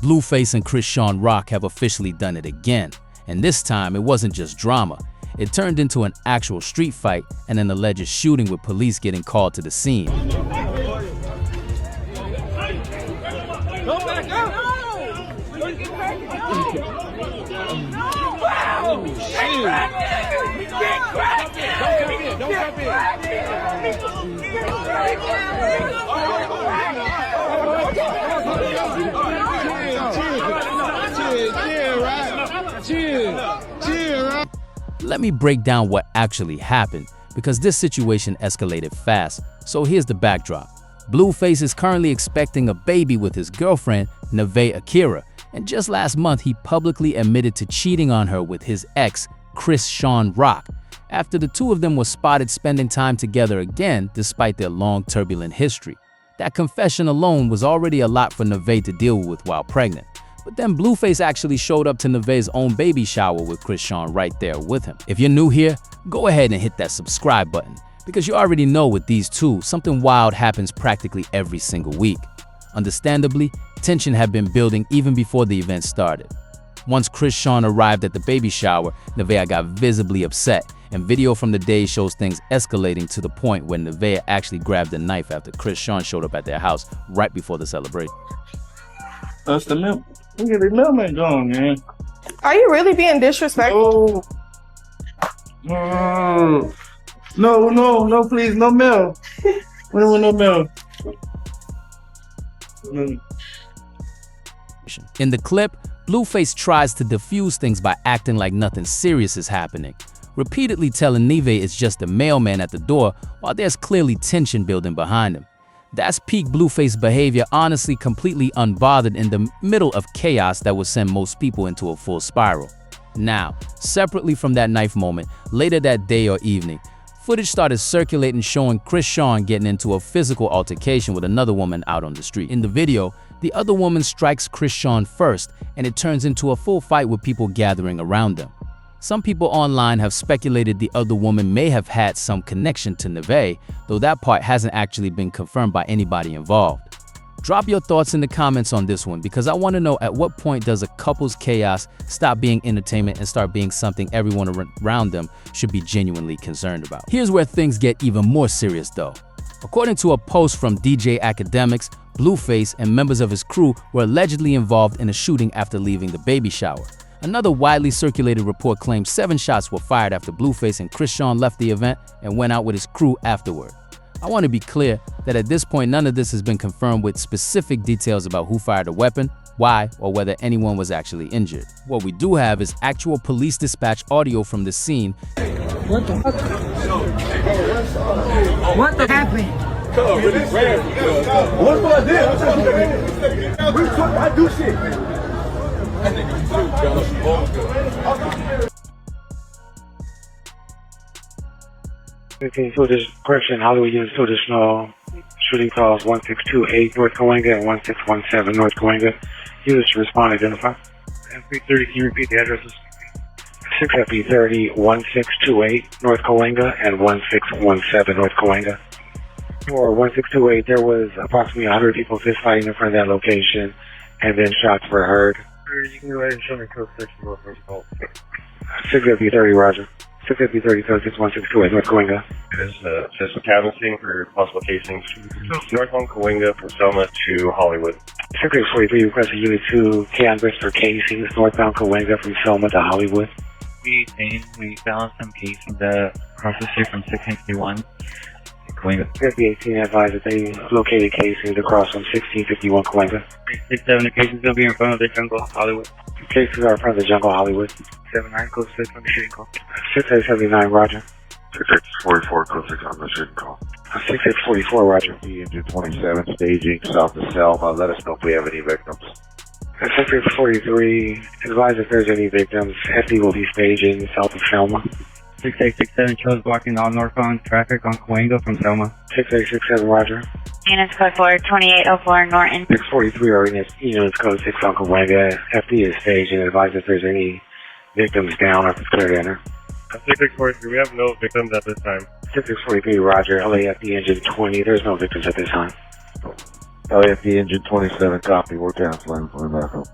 Blueface and Chrisean Rock have officially done it again, and this time it wasn't just drama. It turned into an actual street fight and an alleged shooting with police getting called to the scene. Go back up! Don't jump in. Let me break down what actually happened, because this situation escalated fast. So here's the backdrop. Blueface is currently expecting a baby with his girlfriend, Nevaeh Akira, and just last month he publicly admitted to cheating on her with his ex, Chrisean Rock, after the two of them were spotted spending time together again despite their long turbulent history. That confession alone was already a lot for Nevaeh to deal with while pregnant. But then Blueface actually showed up to Nevaeh's own baby shower with Chrisean right there with him. If you're new here, go ahead and hit that subscribe button, because you already know with these two, something wild happens practically every single week. Understandably, tension had been building even before the event started. Once Chrisean arrived at the baby shower, Nevaeh got visibly upset, and video from the day shows things escalating to the point where Nevaeh actually grabbed a knife after Chrisean showed up at their house right before the celebration. That's the milk. Look at the milkman going, man. Are you really being disrespectful? No, no, please, no milk. We don't want no milk. In the clip, Blueface tries to defuse things by acting like nothing serious is happening, repeatedly telling Nevaeh it's just a mailman at the door while there's clearly tension building behind him. That's peak Blueface behavior, honestly completely unbothered in the middle of chaos that would send most people into a full spiral. Now, separately from that knife moment, later that day or evening, footage started circulating showing Chrisean getting into a physical altercation with another woman out on the street. In the video, the other woman strikes Chrisean first, and it turns into a full fight with people gathering around them. Some people online have speculated the other woman may have had some connection to Nevaeh, though that part hasn't actually been confirmed by anybody involved. Drop your thoughts in the comments on this one, because I want to know at what point does a couple's chaos stop being entertainment and start being something everyone around them should be genuinely concerned about. Here's where things get even more serious though. According to a post from DJ Akademiks, Blueface and members of his crew were allegedly involved in a shooting after leaving the baby shower. Another widely circulated report claims 7 shots were fired after Blueface and Chrisean left the event and went out with his crew afterward. I want to be clear that at this point none of this has been confirmed with specific details about who fired a weapon, why, or whether anyone was actually injured. What we do have is actual police dispatch audio from the scene. What the fuck? What the happened? What's what I did? I do shit. Footage correction, Hollywood units additional shooting calls 1628 North Kanga and 1617 North Kanga. Units to respond, identify. FP30, can you repeat the addresses? 6 FP30 1628 North Kanga and 1617 North Kanga. For 1628, there was approximately 100 people fist fighting in front of that location, and then shots were heard. You can go ahead and show me code section for first call. 6 FP30, Roger. 6 FP30 code 61628 North Kanga. It is just a canvassing for possible casings. North on Kawinga from Selma to Hollywood. 643 requested Unit 2 canvas for casings northbound Kawinga from Selma to Hollywood. We found some casings across the street from 661. Kawinga. 5018 advised that they located casings across from 1651 Kawinga. 67, the casings going to be in front of the jungle, Hollywood. Cases are in front of the jungle, Hollywood. 79, code 6 on the shooting call. 6879, Roger. 6844, code 6 on the shooting call. 6844, Roger. Engine 27, staging south of Selma. Let us know if we have any victims. 6843, advise if there's any victims. FD will be staging south of Selma. 6867 shows blocking all northbound traffic on Kawinga from Selma. 6867, Roger. Units code 42804 Norton. 643 are in units code 6 on Kawinga. FD is staging. Advise if there's any victims down or clear to enter. 6643, we have no victims at this time. 6643, Roger. LAFD engine 20, there's no victims at this time. LAFD Engine 27, copy. We're canceling for Echo.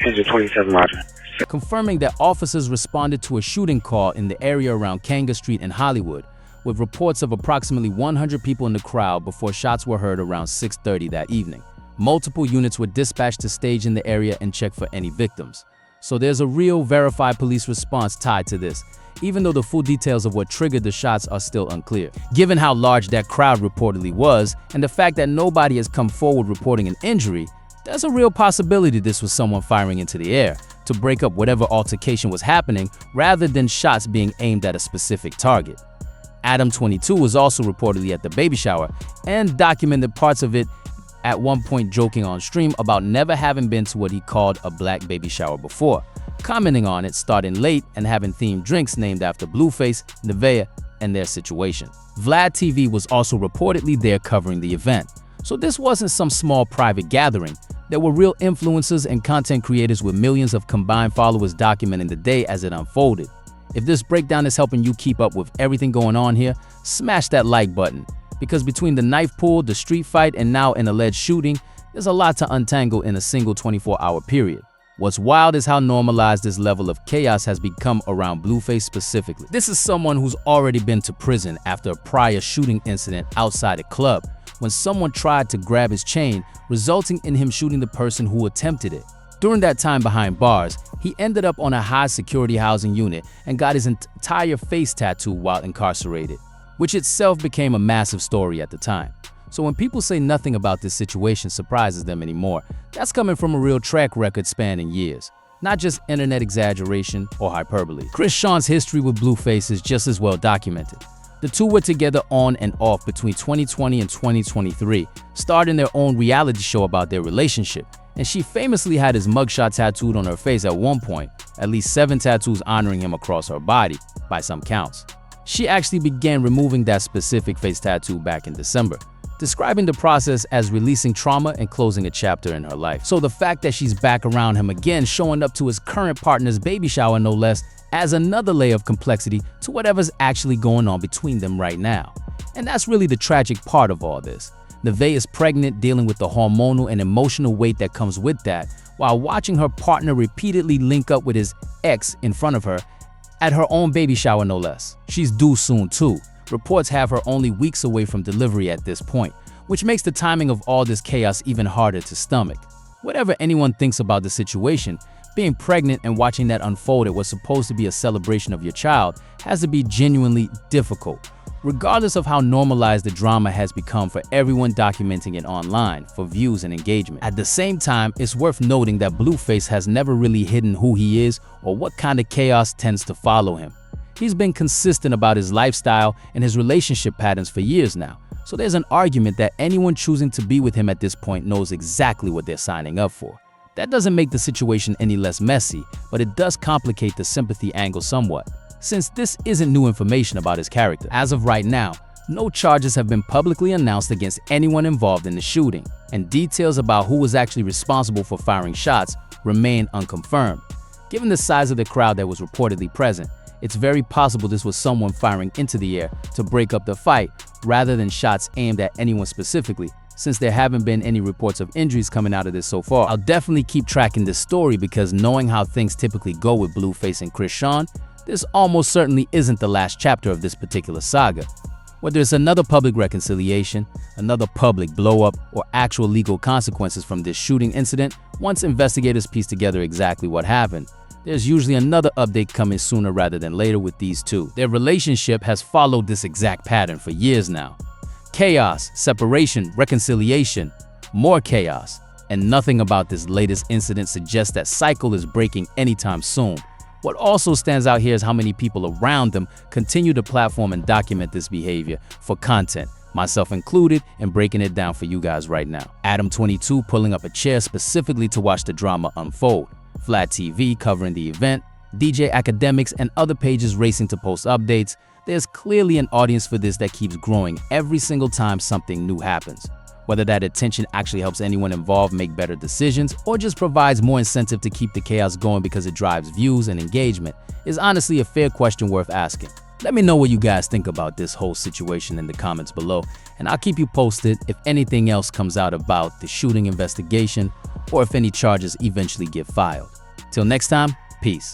Engine 27, roger. Confirming that officers responded to a shooting call in the area around Kanga Street in Hollywood, with reports of approximately 100 people in the crowd before shots were heard around 6:30 that evening. Multiple units were dispatched to stage in the area and check for any victims. So there's a real verified police response tied to this, even though the full details of what triggered the shots are still unclear. Given how large that crowd reportedly was, and the fact that nobody has come forward reporting an injury, there's a real possibility this was someone firing into the air to break up whatever altercation was happening rather than shots being aimed at a specific target. Adam 22 was also reportedly at the baby shower and documented parts of it, at one point joking on stream about never having been to what he called a black baby shower before, commenting on it starting late and having themed drinks named after Blueface, Nevaeh, and their situation. Vlad TV was also reportedly there covering the event. So this wasn't some small private gathering. There were real influencers and content creators with millions of combined followers documenting the day as it unfolded. If this breakdown is helping you keep up with everything going on here, smash that like button. Because between the knife pull, the street fight, and now an alleged shooting, there's a lot to untangle in a single 24-hour period. What's wild is how normalized this level of chaos has become around Blueface specifically. This is someone who's already been to prison after a prior shooting incident outside a club, when someone tried to grab his chain, resulting in him shooting the person who attempted it. During that time behind bars, he ended up on a high security housing unit and got his entire face tattooed while incarcerated, which itself became a massive story at the time. So when people say nothing about this situation surprises them anymore, that's coming from a real track record spanning years, not just internet exaggeration or hyperbole. Chrisean's history with Blueface is just as well documented. The two were together on and off between 2020 and 2023, starting their own reality show about their relationship, and she famously had his mugshot tattooed on her face at one point, at least 7 tattoos honoring him across her body, by some counts. She actually began removing that specific face tattoo back in December, describing the process as releasing trauma and closing a chapter in her life. So the fact that she's back around him again, showing up to his current partner's baby shower no less, adds another layer of complexity to whatever's actually going on between them right now. And that's really the tragic part of all this. Nevaeh is pregnant, dealing with the hormonal and emotional weight that comes with that, while watching her partner repeatedly link up with his ex in front of her, at her own baby shower no less. She's due soon too. Reports have her only weeks away from delivery at this point, which makes the timing of all this chaos even harder to stomach. Whatever anyone thinks about the situation, being pregnant and watching that unfold at what's supposed to be a celebration of your child has to be genuinely difficult, regardless of how normalized the drama has become for everyone documenting it online for views and engagement. At the same time, it's worth noting that Blueface has never really hidden who he is or what kind of chaos tends to follow him. He's been consistent about his lifestyle and his relationship patterns for years now, so there's an argument that anyone choosing to be with him at this point knows exactly what they're signing up for. That doesn't make the situation any less messy, but it does complicate the sympathy angle somewhat, since this isn't new information about his character. As of right now, no charges have been publicly announced against anyone involved in the shooting, and details about who was actually responsible for firing shots remain unconfirmed. Given the size of the crowd that was reportedly present, it's very possible this was someone firing into the air to break up the fight rather than shots aimed at anyone specifically, since there haven't been any reports of injuries coming out of this so far. I'll definitely keep tracking this story because knowing how things typically go with Blueface and Chrisean, this almost certainly isn't the last chapter of this particular saga. Whether it's another public reconciliation, another public blow-up, or actual legal consequences from this shooting incident, once investigators piece together exactly what happened, there's usually another update coming sooner rather than later with these two. Their relationship has followed this exact pattern for years now. Chaos, separation, reconciliation, more chaos, and nothing about this latest incident suggests that cycle is breaking anytime soon. What also stands out here is how many people around them continue to platform and document this behavior for content, myself included, and breaking it down for you guys right now. Adam 22 pulling up a chair specifically to watch the drama unfold. Vlad TV covering the event, DJ Akademiks and other pages racing to post updates. There's clearly an audience for this that keeps growing every single time something new happens. Whether that attention actually helps anyone involved make better decisions or just provides more incentive to keep the chaos going because it drives views and engagement is honestly a fair question worth asking. Let me know what you guys think about this whole situation in the comments below, and I'll keep you posted if anything else comes out about the shooting investigation or if any charges eventually get filed. Till next time, peace.